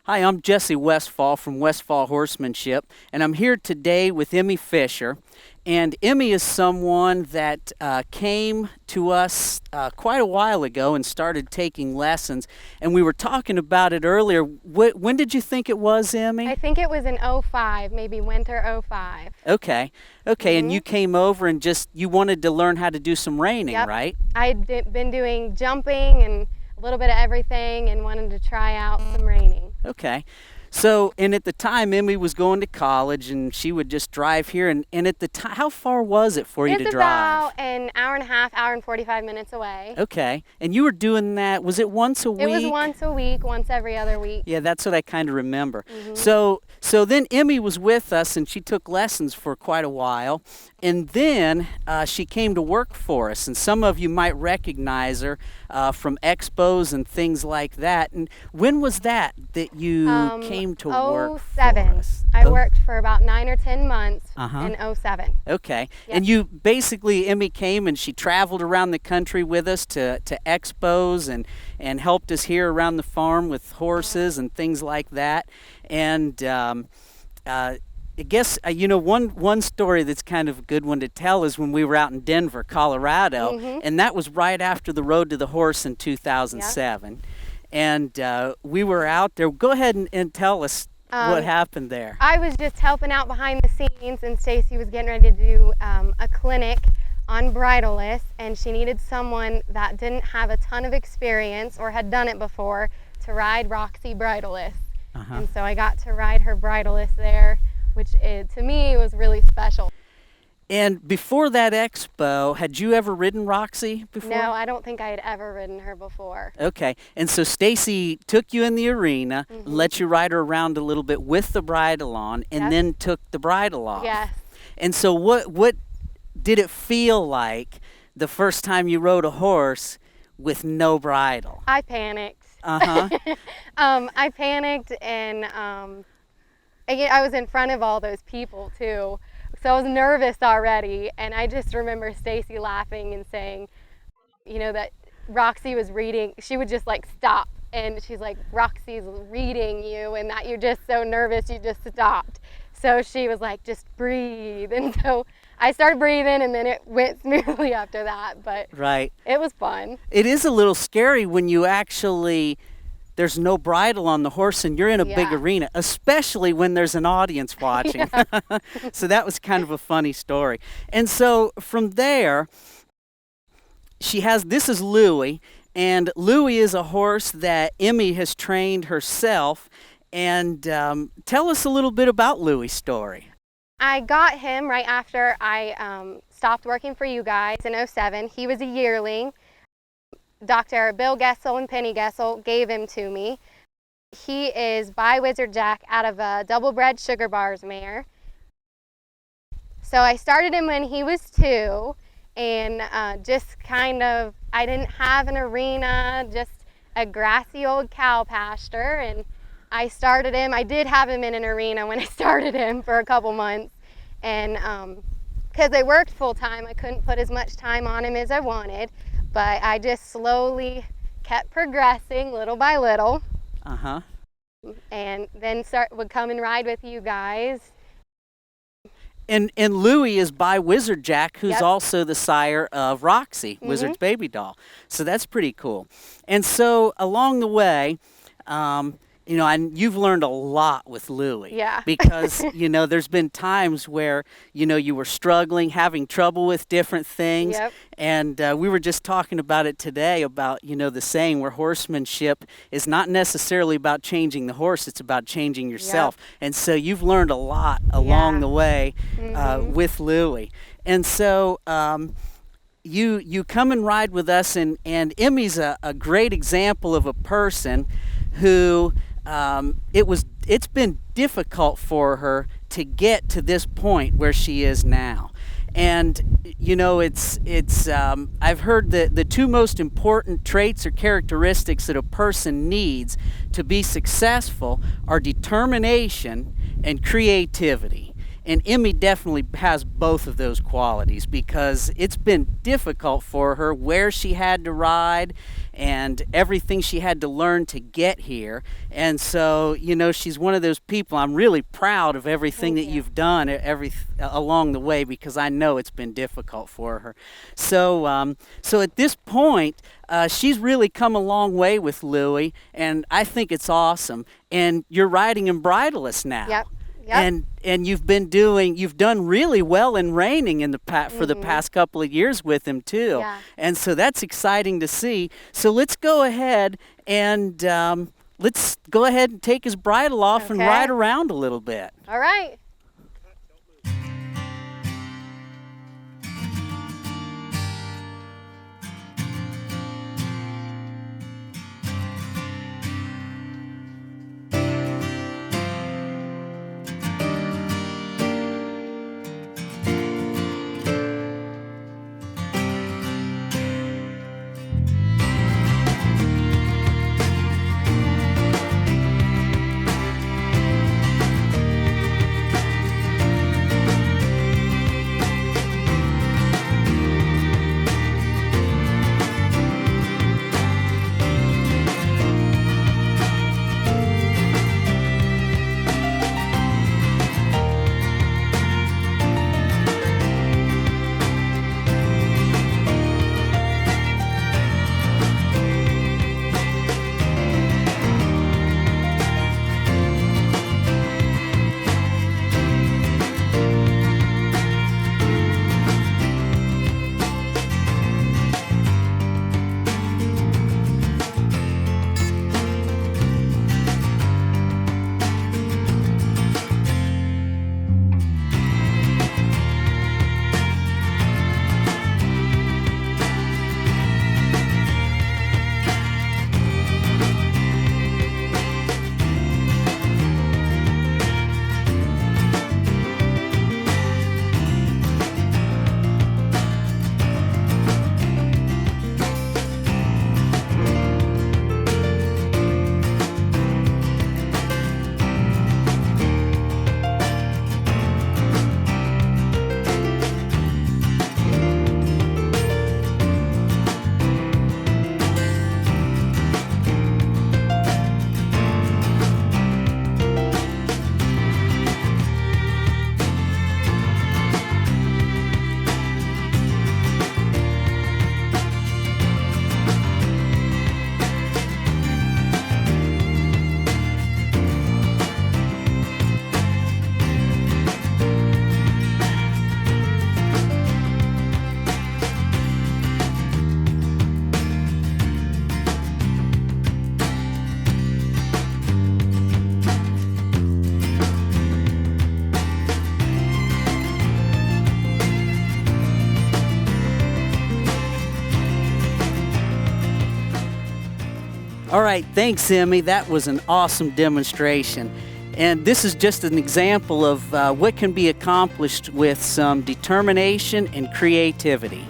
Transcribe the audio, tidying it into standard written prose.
Hi, I'm Jesse Westfall from Westfall Horsemanship, and I'm here today with Emmie Fisher. And Emmie is someone that came to us quite a while ago and started taking lessons. And we were talking about it earlier. When did you think it was, Emmie? I think it was in '05, maybe winter '05. Okay, and you came over and you wanted to learn how to do some reining, Yep. right? I'd been doing jumping and a little bit of everything and wanted to try out some reining. Okay. So, and at the time, Emmie was going to college, and she would just drive here. And at the time, how far was it for you to It's drive? about an hour and a half, hour and 45 minutes away. Okay. And you were doing that, was it once a week? It was once a week, once every other week. Yeah, that's what I kind of remember. So then Emmie was with us, and she took lessons for quite a while. And then she came to work for us. And some of you might recognize her from expos and things like that. And when was that you came to work for us? I worked for about 9 or 10 months in '07. Okay. Yep. And you basically, Emmie came and she traveled around the country with us to expos and helped us here around the farm with horses and things like that. And I guess, one story that's kind of a good one to tell is when we were out in Denver, Colorado, and that was right after the Road to the Horse in 2007. Yep. And we were out there. Go ahead and tell us what happened there. I was just helping out behind the scenes, and Stacy was getting ready to do a clinic on Bridleless, and she needed someone that didn't have a ton of experience or had done it before to ride Roxy Bridleless. And so I got to ride her Bridleless there, which to me was really special. And before that expo, had you ever ridden Roxy before? No, I don't think I had ever ridden her before. Okay, and so Stacy took you in the arena, let you ride her around a little bit with the bridle on, and then took the bridle off. Yes. And so what did it feel like the first time you rode a horse with no bridle? I panicked. I panicked, and I was in front of all those people too, so I was nervous already. And I just remember Stacy laughing and saying, that Roxy was reading. She would just like stop, and she's like, "Roxy's reading you, and that you're just so nervous you just stopped." So she was like, "Just breathe." And so I started breathing, and then it went smoothly after that. But it was fun. It is a little scary when you actually, there's no bridle on the horse and you're in a big arena, especially when there's an audience watching. So that was kind of a funny story. And so from there, this is Louie, and Louie is a horse that Emmie has trained herself. And tell us a little bit about Louie's story. I got him right after I stopped working for you guys in '07. He was a yearling. Dr. Bill Gessel and Penny Gessel gave him to me. He is by Wizard Jack out of a double-bred Sugar Bars mare. So I started him when he was 2, and just kind of, I didn't have an arena, just a grassy old cow pasture, and I started him. I did have him in an arena when I started him for a couple months, and because I worked full-time, I couldn't put as much time on him as I wanted. But I just slowly kept progressing little by little. And then would come and ride with you guys. And Louie is by Wizard Jack, who's also the sire of Roxy, Wizard's baby doll. So that's pretty cool. And so along the way, you've learned a lot with Louie. Yeah. Because, there's been times where, you were struggling, having trouble with different things. Yep. And we were just talking about it today about, the saying where horsemanship is not necessarily about changing the horse, it's about changing yourself. Yep. And so you've learned a lot along the way with Louie. And so you come and ride with us, and Emmie's a great example of a person who it's been difficult for her to get to this point where she is now. And I've heard that the 2 most important traits or characteristics that a person needs to be successful are determination and creativity. And Emmie definitely has both of those qualities, because it's been difficult for her where she had to ride, and everything she had to learn to get here. And so, you know, she's one of those people. I'm really proud of everything that you've done along the way, because I know it's been difficult for her. So, so at this point, she's really come a long way with Louie, and I think it's awesome. And you're riding in Bridleless now. Yep. Yep. And you've done really well in reining in for the past couple of years with him too. Yeah. And so that's exciting to see. So let's go ahead and take his bridle off and ride around a little bit. All right. All right, thanks, Emmie. That was an awesome demonstration. And this is just an example of what can be accomplished with some determination and creativity.